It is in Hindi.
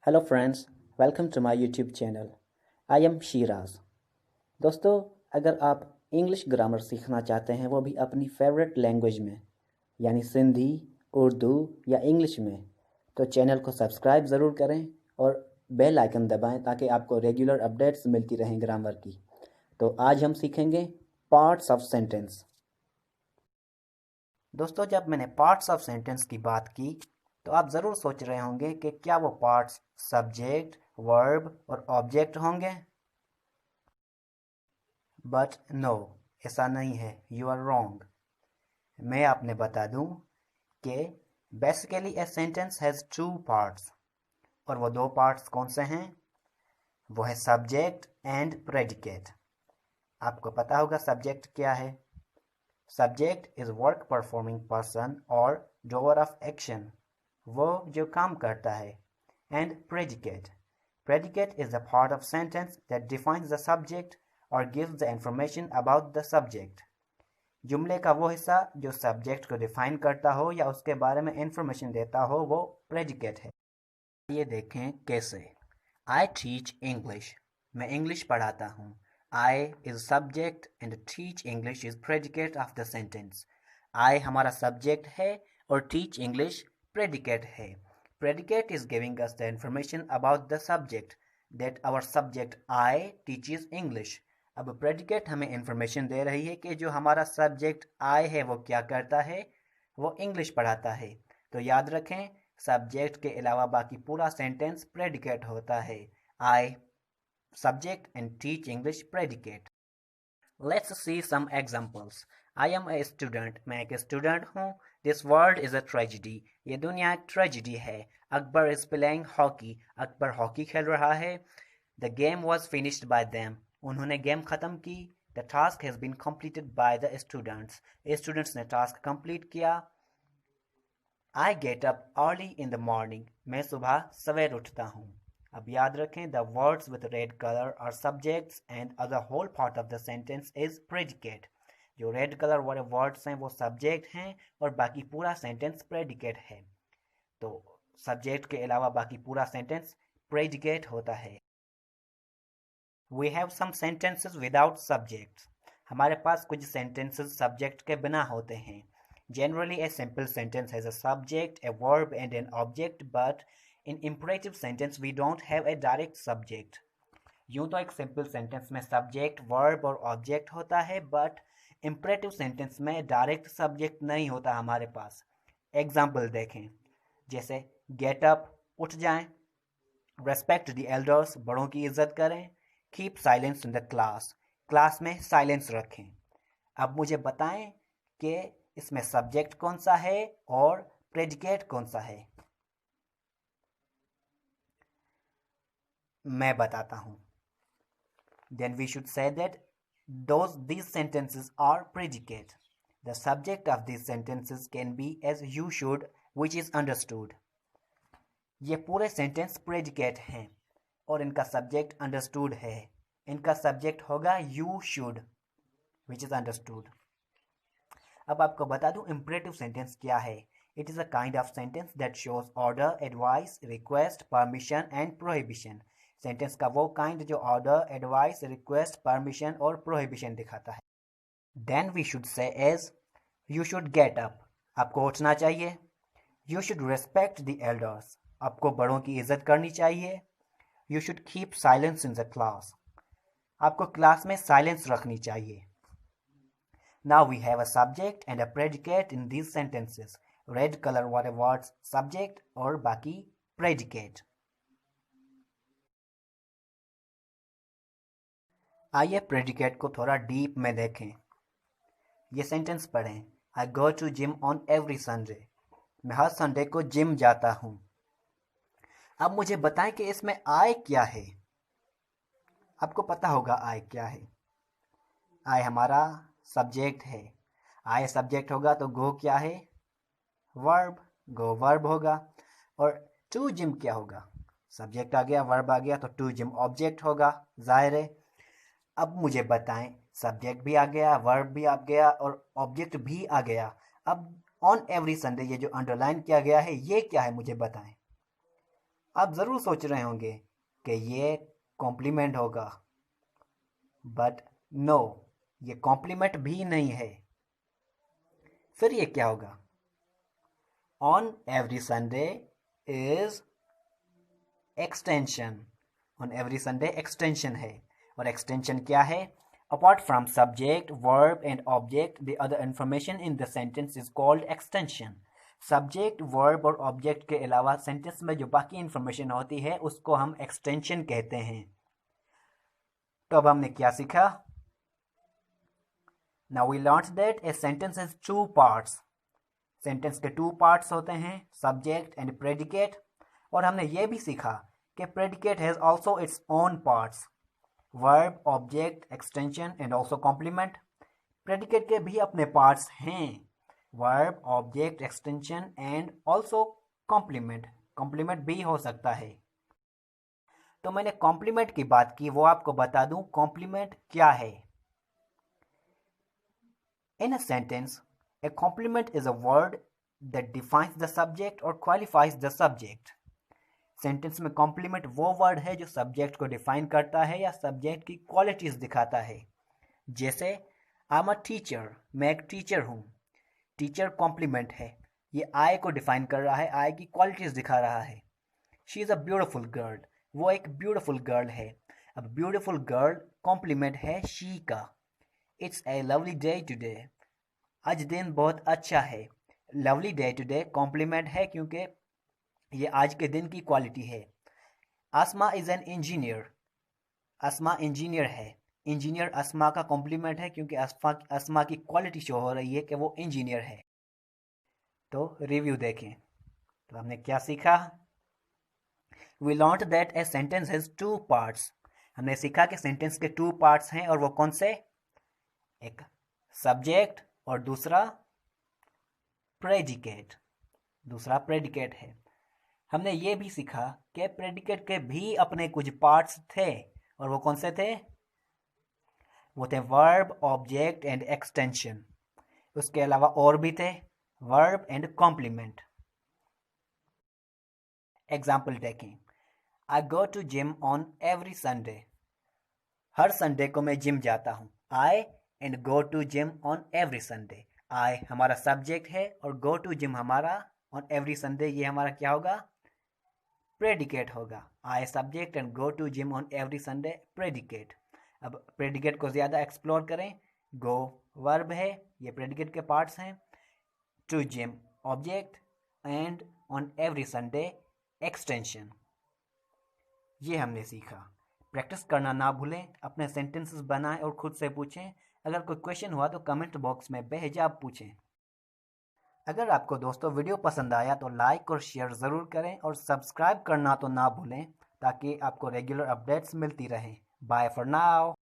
Hello friends, welcome to my YouTube channel. I am Shiraz. दोस्तों, अगर आप इंग्लिश ग्रामर सीखना चाहते हैं, वो भी अपनी फेवरेट लैंग्वेज में, यानी सिंधी, उर्दू या इंग्लिश में, तो चैनल को सब्सक्राइब ज़रूर करें और बेल आइकन दबाएं ताकि आपको रेगुलर अपडेट्स मिलती रहें ग्रामर की। तो आज हम सीखेंगे पार्ट्स ऑफ सेंटेंस। दोस्तों, जब मैंने पार्ट्स ऑफ सेंटेंस की बात की तो आप ज़रूर सोच रहे होंगे कि क्या वो पार्ट्स सब्जेक्ट, वर्ब और ऑब्जेक्ट होंगे। बट नो, ऐसा नहीं है। You are wrong. मैं आपने बता दूं कि basically a sentence has two parts, और वो दो पार्ट्स कौन से हैं? वो है सब्जेक्ट एंड प्रेडिकेट। आपको पता होगा सब्जेक्ट क्या है। Subject is work performing person और डोअर ऑफ एक्शन, वो जो काम करता है। And predicate is the part of sentence that defines the subject और gives the information about the subject. जुमले का वो हिस्सा जो सब्जेक्ट को डिफाइन करता हो या उसके बारे में इंफॉर्मेशन देता हो, वो प्रेडिकेट है। ये देखें कैसे। आई टीच इंग्लिश, मैं इंग्लिश पढ़ाता हूँ। I is subject and teach English is predicate of the sentence. I हमारा subject है और teach English predicate है. Predicate is giving us the information about the subject that our subject I teaches English. अब predicate हमें information दे रही है कि जो हमारा subject I है वो क्या करता है, वो English पढ़ाता है। तो याद रखें, subject के अलावा बाकी पूरा sentence predicate होता है। I subject and teach English predicate. Let's see some examples. I am a student, मैं एक स्टूडेंट हूँ। This world is a tragedy, ये दुनिया एक ट्रेजिडी है। Akbar is playing hockey, Akbar hockey खेल रहा है। The game was finished by them, उन्होंने गेम खत्म की। The task has been completed by the students, students ने टास्क कंप्लीट किया। I get up early in the morning, मैं सुबह सवेर उठता हूँ। अब याद रखें, the words with red color are subjects and the whole part of the sentence is predicate. जो रेड कलर वाले वर्ड्स हैं वो सब्जेक्ट हैं और बाकी पूरा सेंटेंस प्रेडिकेट है। तो सब्जेक्ट के अलावा बाकी पूरा सेंटेंस प्रेडिकेट होता है। We have some sentences without subjects. हमारे पास कुछ sentences सब्जेक्ट के बिना होते हैं। Generally, a simple sentence has a subject, a verb and an object, but in imperative sentence we don't have a direct subject. यूं तो एक सिंपल सेंटेंस में सब्जेक्ट, वर्ब और ऑब्जेक्ट होता है, बट इम्परेटिव सेंटेंस में डायरेक्ट सब्जेक्ट नहीं होता हमारे पास। एग्जाम्पल देखें, जैसे गेट अप, उठ जाएं। रेस्पेक्ट द एल्डर्स, बड़ों की इज्जत करें। Keep silence in the class, class में साइलेंस रखें। अब मुझे बताएं कि इसमें सब्जेक्ट कौन सा है और प्रेडिकेट कौन सा है। मैं बताता हूं। Then we should say that these sentences are predicate. The subject of these sentences can be as you should, which is understood. ये पूरे सेंटेंस प्रेडिकेट हैं और इनका सब्जेक्ट अंडरस्टूड है। इनका सब्जेक्ट होगा you should, which is understood. अब आपको बता दूं इम्परेटिव सेंटेंस क्या है। It is a kind of sentence that shows order, advice, request, permission and prohibition. Sentence का वो काइंड जो ऑर्डर, एडवाइस, रिक्वेस्ट, परमिशन और प्रोहिबिशन दिखाता है। Then we should say as you should get up, आपको उठना चाहिए। You should respect the elders, आपको बड़ों की इज्जत करनी चाहिए। You should keep silence in the class, आपको क्लास में साइलेंस रखनी चाहिए। Now we have a subject and a predicate in these sentences. Red colour वाले वर्ड्स सब्जेक्ट और बाकी प्रेडिकेट। आइए प्रेडिकेट को थोड़ा डीप में देखें। ये सेंटेंस पढ़ें। I go to gym on every Sunday, मैं हर संडे को जिम जाता हूँ। अब मुझे बताएं कि इसमें आई क्या है। आपको पता होगा आई क्या है। आई हमारा सब्जेक्ट है। आई सब्जेक्ट होगा तो गो क्या है? वर्ब, गो वर्ब होगा। और टू जिम क्या होगा? सब्जेक्ट आ गया, वर्ब आ गया, तो टू जिम ऑब्जेक्ट होगा, जाहिर है। अब मुझे बताएं, सब्जेक्ट भी आ गया, वर्ब भी आ गया और ऑब्जेक्ट भी आ गया। अब ऑन एवरी संडे, ये जो अंडरलाइन किया गया है, ये क्या है मुझे बताएं। आप ज़रूर सोच रहे होंगे कि ये कॉम्प्लीमेंट होगा, बट नो, ये कॉम्प्लीमेंट भी नहीं है। फिर ये क्या होगा? On every Sunday is extension. On every Sunday extension है, और एक्सटेंशन क्या है? Apart from subject, verb and object, the other information in the sentence is called extension. Subject, verb और ऑब्जेक्ट के अलावा सेंटेंस में जो बाकी इंफॉर्मेशन होती है उसको हम एक्सटेंशन कहते हैं। तो अब हमने क्या सीखा? Now we learned that a sentence has two parts. Sentence के टू पार्ट्स होते हैं, सब्जेक्ट एंड प्रेडिकेट। और हमने ये भी सीखा कि predicate has also its own parts, verb, object, extension and also complement. Predicate के भी अपने पार्ट्स हैं, verb, object, extension and also complement. Complement भी हो सकता है। तो मैंने कॉम्प्लीमेंट की बात की, वो आपको बता दूं कॉम्प्लीमेंट क्या है। In a sentence, a complement is a word that defines the subject or qualifies the subject. Sentence में कॉम्प्लीमेंट वो वर्ड है जो सब्जेक्ट को डिफाइन करता है या सब्जेक्ट की क्वालिटीज दिखाता है। जैसे आई एम अ टीचर, मैं एक टीचर हूँ। टीचर कॉम्प्लीमेंट है, ये आई को डिफाइन कर रहा है, आई की क्वालिटीज दिखा रहा है। She is a beautiful girl, वो एक ब्यूटिफुल गर्ल है। अब ब्यूटिफुल गर्ल कॉम्प्लीमेंट है शी का। It's a lovely day today, आज दिन बहुत अच्छा है। लवली डे टुडे कॉम्प्लीमेंट है क्योंकि ये आज के दिन की क्वालिटी है। Asma is an engineer, Asma engineer है। इंजीनियर आसमा का कॉम्प्लीमेंट है क्योंकि आसमा की क्वालिटी शो हो रही है कि वो इंजीनियर है। तो रिव्यू देखें, तो हमने क्या सीखा? We learned that a sentence has two parts. हमने सीखा कि सेंटेंस के टू पार्ट्स हैं, और वो कौन से? एक सब्जेक्ट और दूसरा प्रेडिकेट, दूसरा प्रेडिकेट है। हमने ये भी सीखा कि प्रेडिकेट के भी अपने कुछ पार्ट्स थे, और वो कौन से थे? वो थे वर्ब, ऑब्जेक्ट एंड एक्सटेंशन। उसके अलावा और भी थे, वर्ब एंड कॉम्प्लीमेंट। एग्जाम्पल देखें, I go to gym on every Sunday. हर संडे को मैं जिम जाता हूँ। I and go to gym on every Sunday. I हमारा सब्जेक्ट है और गो टू जिम हमारा, ऑन एवरी संडे ये हमारा क्या होगा? प्रेडिकेट होगा। I subject and go to gym on every Sunday, predicate. अब प्रेडिकेट को ज़्यादा एक्सप्लोर करें। गो वर्ब है, ये प्रेडिकेट के पार्ट्स हैं। To gym object, and on every Sunday extension. ये हमने सीखा। प्रैक्टिस करना ना भूलें, अपने सेंटेंसेस बनाएं और खुद से पूछें। अगर कोई क्वेश्चन हुआ तो कमेंट बॉक्स में बेहिजाब पूछें। अगर आपको दोस्तों वीडियो पसंद आया तो लाइक और शेयर ज़रूर करें, और सब्सक्राइब करना तो ना भूलें ताकि आपको रेगुलर अपडेट्स मिलती रहें। Bye for now.